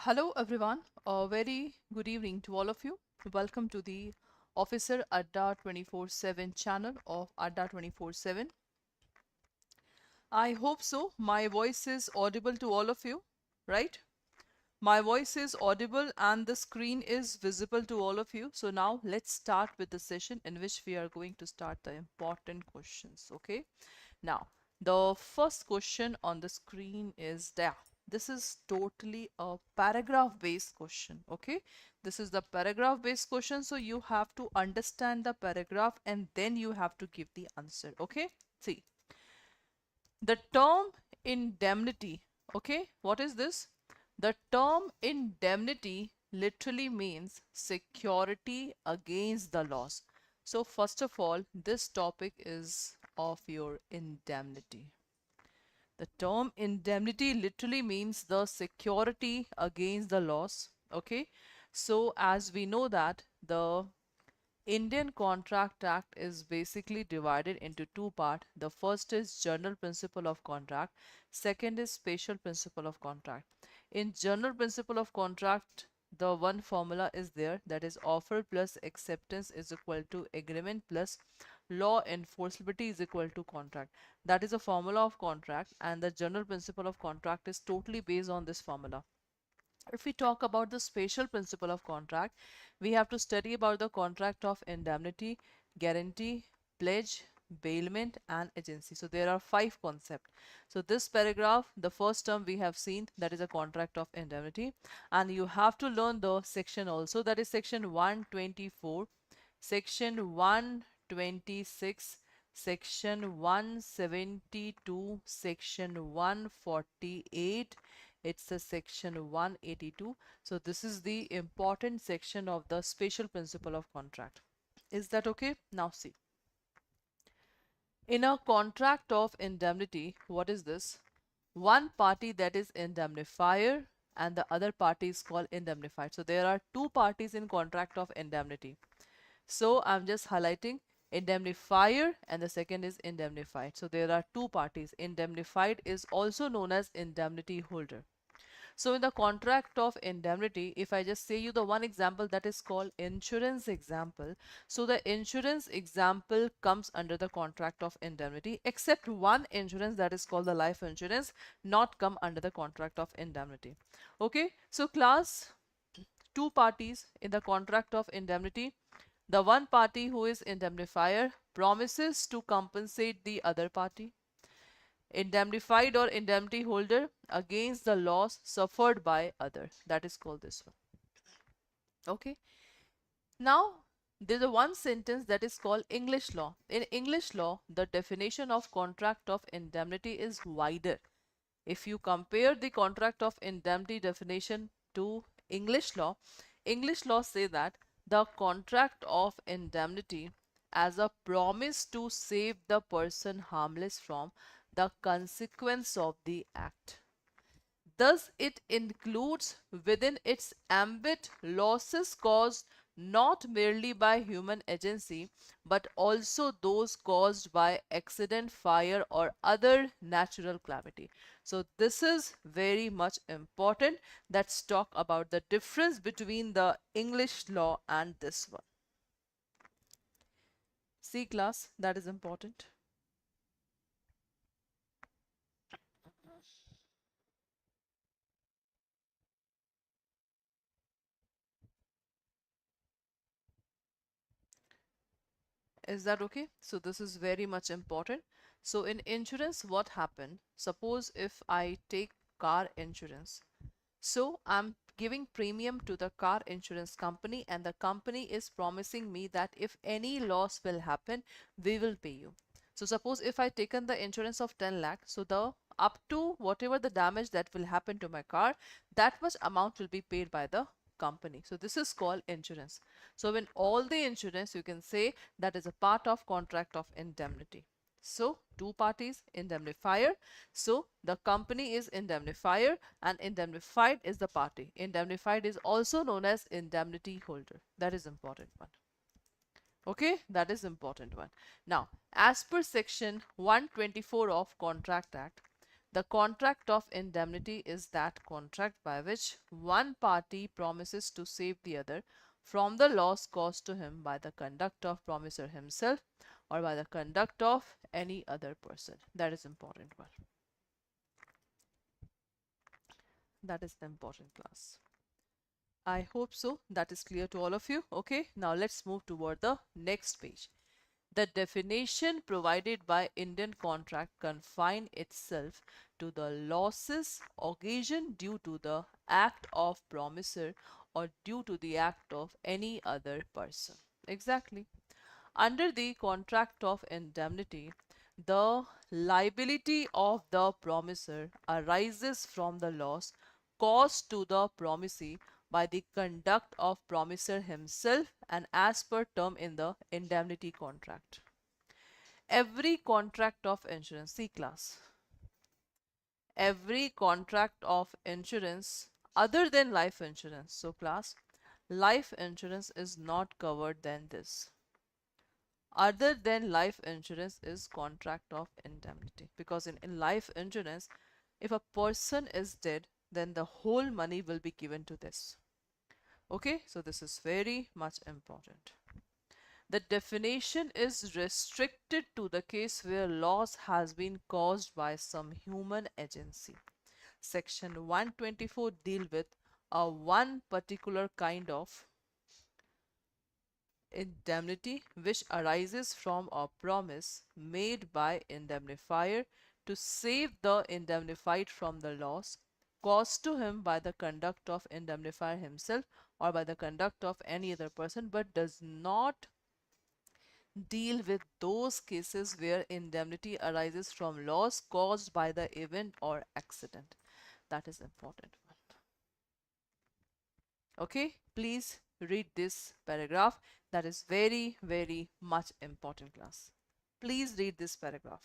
Hello everyone, a very good evening to all of you. Welcome to the Officer Adda 24/7 channel of Adda 24/7. I hope so. My voice is audible to all of you, right? My voice is audible and the screen is visible to all of you. So now let's start with the session in which we are going to start the important questions. Okay. Now, the first question on the screen is there. This is totally a paragraph based question. Okay. This is the paragraph based question. So you have to understand the paragraph and then you have to give the answer. Okay. See, the term indemnity. Okay. What is this? The term indemnity literally means security against the loss. So first of all, this topic is of your indemnity. The term indemnity literally means the security against the loss. Okay. So as we know that the Indian Contract Act is basically divided into two parts. The first is general principle of contract. Second is special principle of contract. In general principle of contract, the one formula is there, that is offer plus acceptance is equal to agreement plus law enforceability is equal to contract. That is a formula of contract, and the general principle of contract is totally based on this formula. If we talk about the special principle of contract, we have to study about the contract of indemnity, guarantee, pledge, bailment and agency. So there are five concepts. So this paragraph, the first term we have seen, that is a contract of indemnity, and you have to learn the section also, that is section 124, section 126, section 172, section 148. It's a section 182. So this is the important section of the special principle of contract. Is that okay? Now see, in a contract of indemnity, what is this? One party, that is indemnifier, and the other party is called indemnified. So there are two parties in contract of indemnity. So I'm just highlighting indemnifier and the second is indemnified. So there are two parties. Indemnified is also known as indemnity holder. So in the contract of indemnity, if I just say you the one example, that is called insurance example. So the insurance example comes under the contract of indemnity, except one insurance, that is called the life insurance, not come under the contract of indemnity. Okay, so class, two parties in the contract of indemnity. The one party, who is indemnifier, promises to compensate the other party, indemnified or indemnity holder, against the loss suffered by other. That is called this one. Okay. Now, there's a one sentence that is called English law. In English law, the definition of contract of indemnity is wider. If you compare the contract of indemnity definition to English law say that the contract of indemnity as a promise to save the person harmless from the consequence of the act. Thus, it includes within its ambit losses caused not merely by human agency, but also those caused by accident, fire, or other natural calamity. So, this is very much important. Let's talk about the difference between the English law and this one. See, class, that is important. Is that okay? So this is very much important. So in insurance, what happened? Suppose if I take car insurance. So I'm giving premium to the car insurance company, and the company is promising me that if any loss will happen, we will pay you. So suppose if I taken the insurance of 10 lakh, so the up to whatever the damage that will happen to my car, that much amount will be paid by the company. So this is called insurance. So in all the insurance, you can say that is a part of contract of indemnity. So two parties, indemnifier. So the company is indemnifier and indemnified is the party. Indemnified is also known as indemnity holder. That is important one. Okay, that is important one. Now, as per section 124 of Contract Act, The contract of indemnity is that contract by which one party promises to save the other from the loss caused to him by the conduct of promisor himself or by the conduct of any other person. That is important one. That is the important class. I hope so. That is clear to all of you. Okay, now let's move toward the next page. The definition provided by Indian contract confine itself to the losses occasioned due to the act of promisor or due to the act of any other person. Exactly. Under the contract of indemnity, the liability of the promisor arises from the loss caused to the promisee by the conduct of promisor himself and as per term in the indemnity contract. Every contract of insurance, C class, every contract of insurance other than life insurance. So class, life insurance is not covered than this. Other than life insurance is contract of indemnity, because in life insurance, if a person is dead, then the whole money will be given to this. Okay, so this is very much important. The definition is restricted to the case where loss has been caused by some human agency. Section 124 deal with a one particular kind of indemnity which arises from a promise made by indemnifier to save the indemnified from the loss caused to him by the conduct of indemnifier himself or by the conduct of any other person, but does not deal with those cases where indemnity arises from loss caused by the event or accident. That is important one. Okay, please read this paragraph. That is very, very much important class. Please read this paragraph.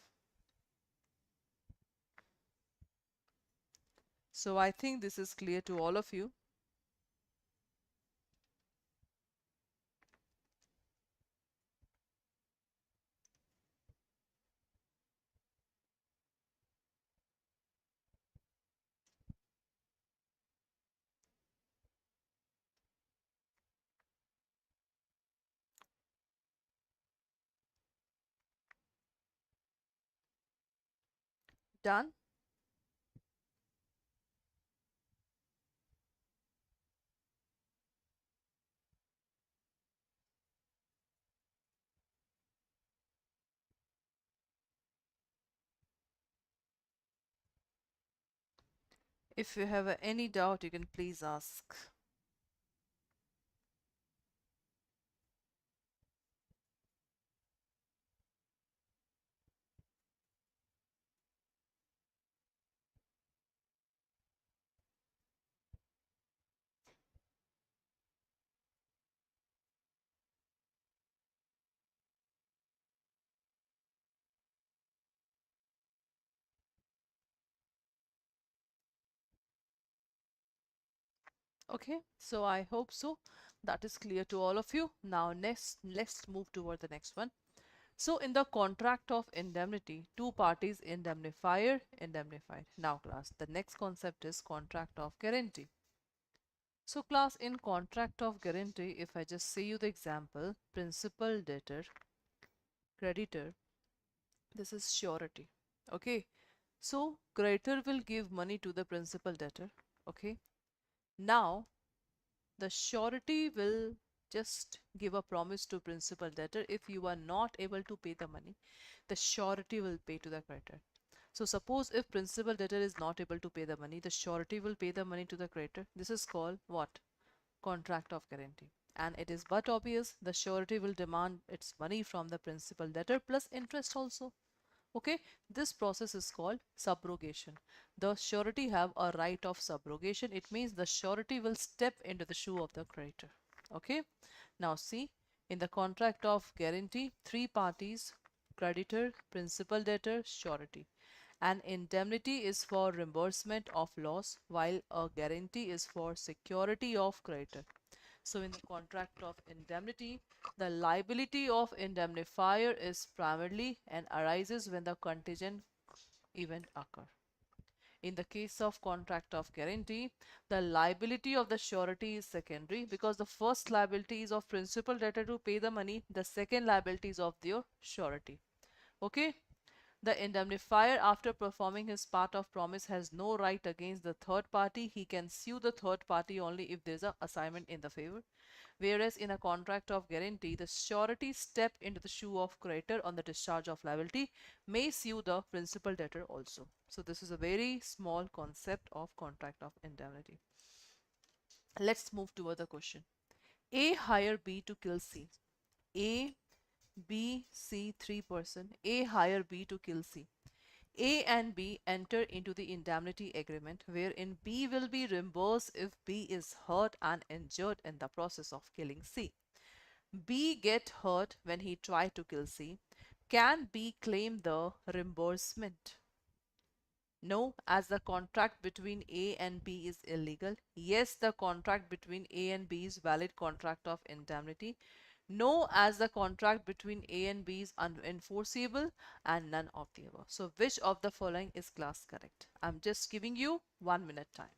So I think this is clear to all of you. Done? If you have any doubt, you can please ask. Okay, so I hope so. That is clear to all of you. Now next, let's move toward the next one. So in the contract of indemnity, two parties, indemnifier, indemnified. Now class, the next concept is contract of guarantee. So class, in contract of guarantee, if I just say you the example, principal, debtor, creditor, this is surety. Okay, so creditor will give money to the principal debtor. Okay, now the surety will just give a promise to principal debtor. If you are not able to pay the money, the surety will pay to the creditor. So suppose if principal debtor is not able to pay the money, the surety will pay the money to the creditor. This is called what? Contract of guarantee. And it is but obvious the surety will demand its money from the principal debtor plus interest also. Okay, this process is called subrogation. The surety have a right of subrogation. It means the surety will step into the shoe of the creditor. Okay, now see, in the contract of guarantee, three parties, creditor, principal debtor, surety. An indemnity is for reimbursement of loss while a guarantee is for security of creditor. So in the contract of indemnity, the liability of indemnifier is primarily and arises when the contingent event occur. In the case of contract of guarantee, the liability of the surety is secondary because the first liability is of principal debtor to pay the money, the second liability is of your surety. Okay. The indemnifier, after performing his part of promise, has no right against the third party. He can sue the third party only if there's an assignment in the favor. Whereas in a contract of guarantee, the surety step into the shoe of creditor on the discharge of liability, may sue the principal debtor also. So this is a very small concept of contract of indemnity. Let's move to other question. A hire B to kill C. A, B, C, three-person. A hire B to kill C. A and B enter into the indemnity agreement wherein B will be reimbursed if B is hurt and injured in the process of killing C. B get hurt when he tried to kill C. Can B claim the reimbursement? No, as the contract between A and B is illegal. Yes, the contract between A and B is valid contract of indemnity. No, as the contract between A and B is unenforceable, and none of the above. So which of the following is class correct? I'm just giving you 1 minute time.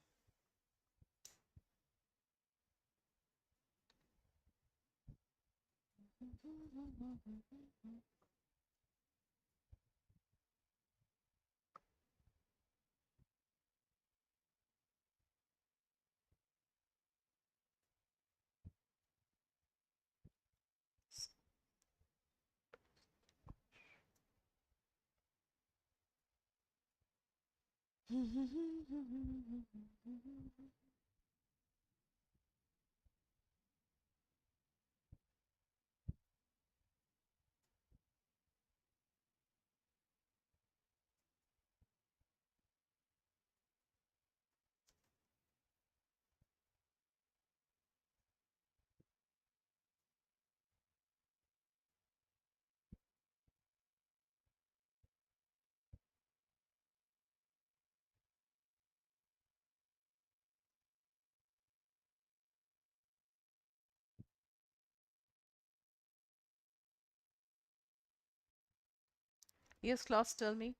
Yes, class, tell me.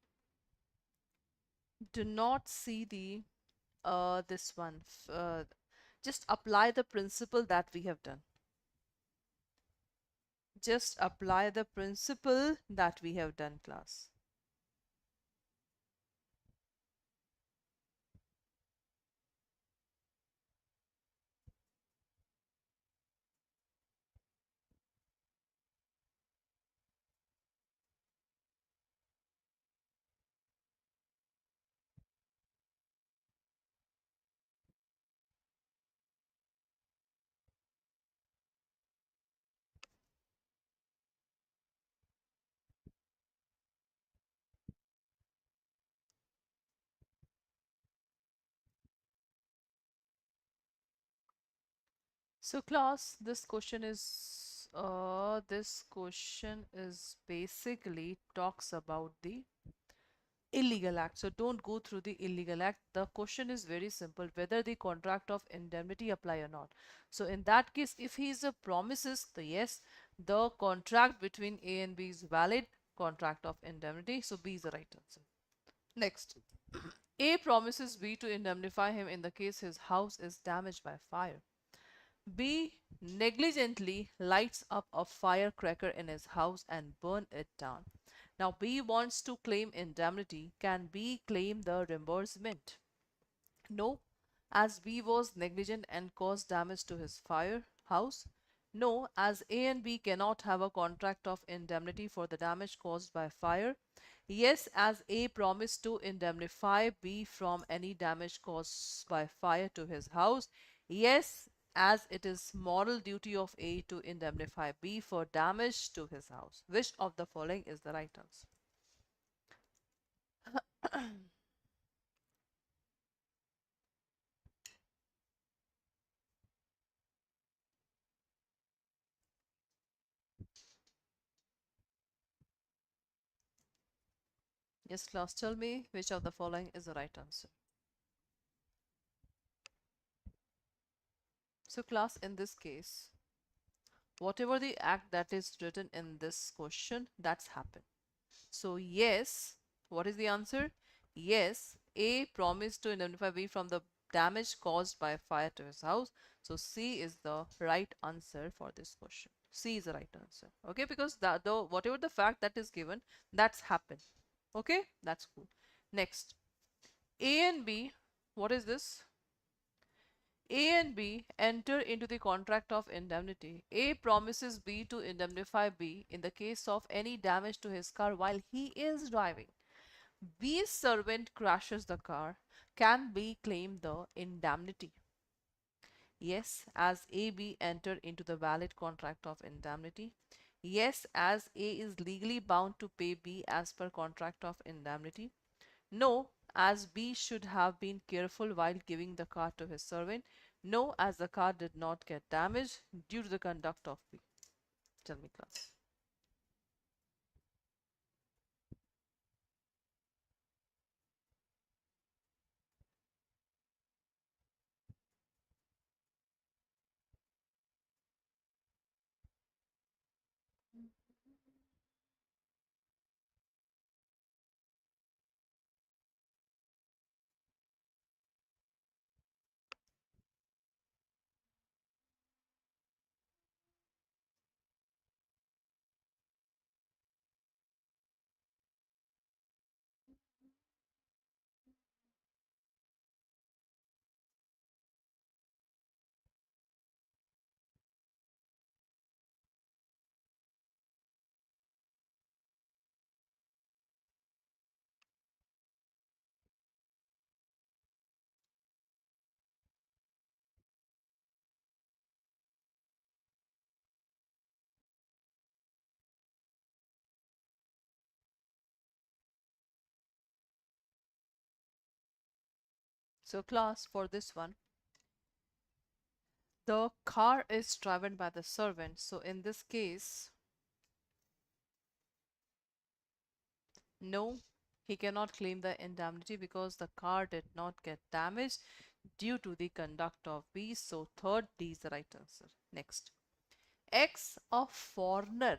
Do not see the this one. Just apply the principle that we have done. Just apply the principle that we have done, class. So class, this question is basically talks about the illegal act. So don't go through the illegal act. The question is very simple, whether the contract of indemnity apply or not. So in that case, if he is a promises, the yes, the contract between A and B is valid contract of indemnity. So B is the right answer. Next, A promises B to indemnify him in the case his house is damaged by fire. B negligently lights up a firecracker in his house and burn it down. Now B wants to claim indemnity. Can B claim the reimbursement? No, as B was negligent and caused damage to his fire house. No, as A and B cannot have a contract of indemnity for the damage caused by fire. Yes, as A promised to indemnify B from any damage caused by fire to his house. Yes, as it is moral duty of A to indemnify B for damage to his house. Which of the following is the right answer? Yes, class, tell me which of the following is the right answer. So class, in this case, whatever the act that is written in this question, that's happened. So yes, what is the answer? Yes, A promised to indemnify B from the damage caused by a fire to his house. So C is the right answer for this question. C is the right answer. Okay, because the whatever the fact that is given, that's happened. Okay, that's cool. Next, A and B. What is this? A and B enter into the contract of indemnity. A promises B to indemnify B in the case of any damage to his car while he is driving. B's servant crashes the car. Can B claim the indemnity? Yes, as AB entered into the valid contract of indemnity. Yes, as A is legally bound to pay B as per contract of indemnity. No, as B should have been careful while giving the car to his servant. No, as the car did not get damaged due to the conduct of B. Tell me, class. So, class, for this one, the car is driven by the servant. So, in this case, no, he cannot claim the indemnity because the car did not get damaged due to the conduct of B. So, third D is the right answer. Next. X, a foreigner,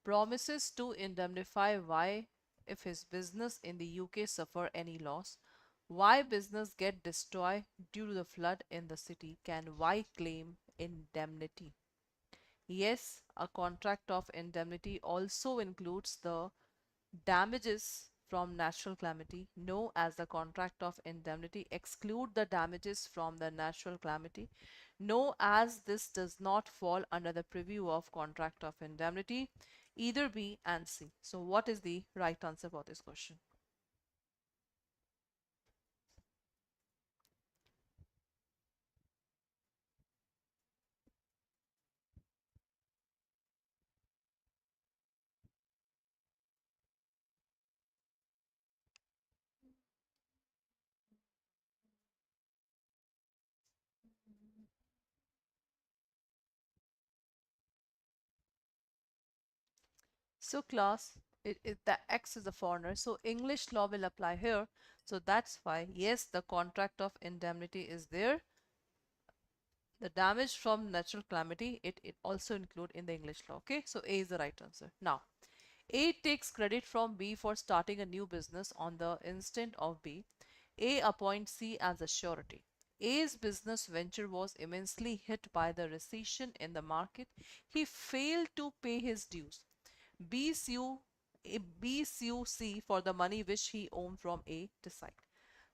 promises to indemnify Y if his business in the UK suffer any loss. Y business get destroyed due to the flood in the city. Can Y claim indemnity? Yes, a contract of indemnity also includes the damages from natural calamity. No, as the contract of indemnity exclude the damages from the natural calamity. No, as this does not fall under the preview of contract of indemnity. Either B and C. So what is the right answer for this question? So class, the X is a foreigner, so English law will apply here. So that's why, yes, the contract of indemnity is there. The damage from natural calamity, it also include in the English law. Okay, so A is the right answer. Now, A takes credit from B for starting a new business on the instant of B. A appoints C as a surety. A's business venture was immensely hit by the recession in the market. He failed to pay his dues. B sue, B sue C for the money which he owed from A. Decide.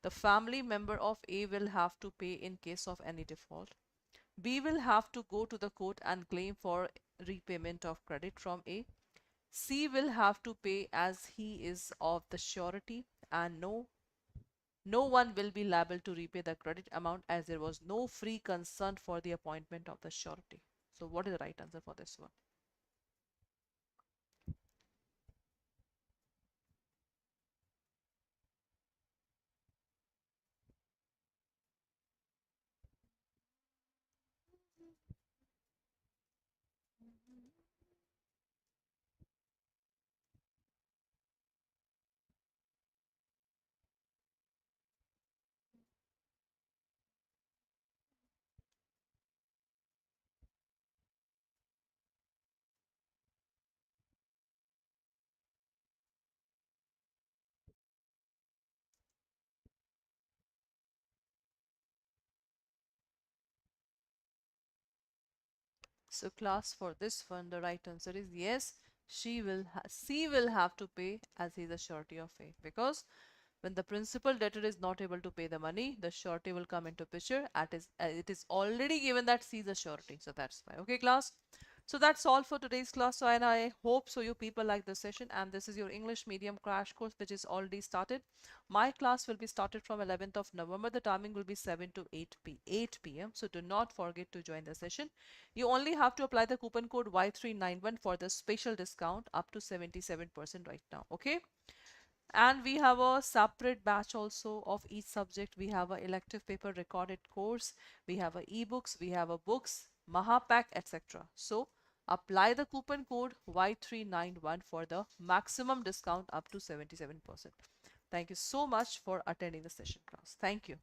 The family member of A will have to pay in case of any default. B will have to go to the court and claim for repayment of credit from A. C will have to pay as he is of the surety, and no one will be liable to repay the credit amount as there was no free consent for the appointment of the surety. So what is the right answer for this one? So class, for this one, the right answer is yes. C will have to pay, as he is a surety of A, because when the principal debtor is not able to pay the money, the surety will come into picture. It is already given that C is a surety. So that's why. Okay, class. So that's all for today's class. So, and I hope so you people like this session. And this is your English medium crash course, which is already started. My class will be started from 11th of November. The timing will be 7 to 8 p.m. So do not forget to join the session. You only have to apply the coupon code Y391 for the special discount up to 77% right now. Okay. And we have a separate batch also of each subject. We have a elective paper recorded course, we have a ebooks, we have a books, Mahapack, etc. So apply the coupon code Y391 for the maximum discount up to 77%. Thank you so much for attending the session, class. Thank you.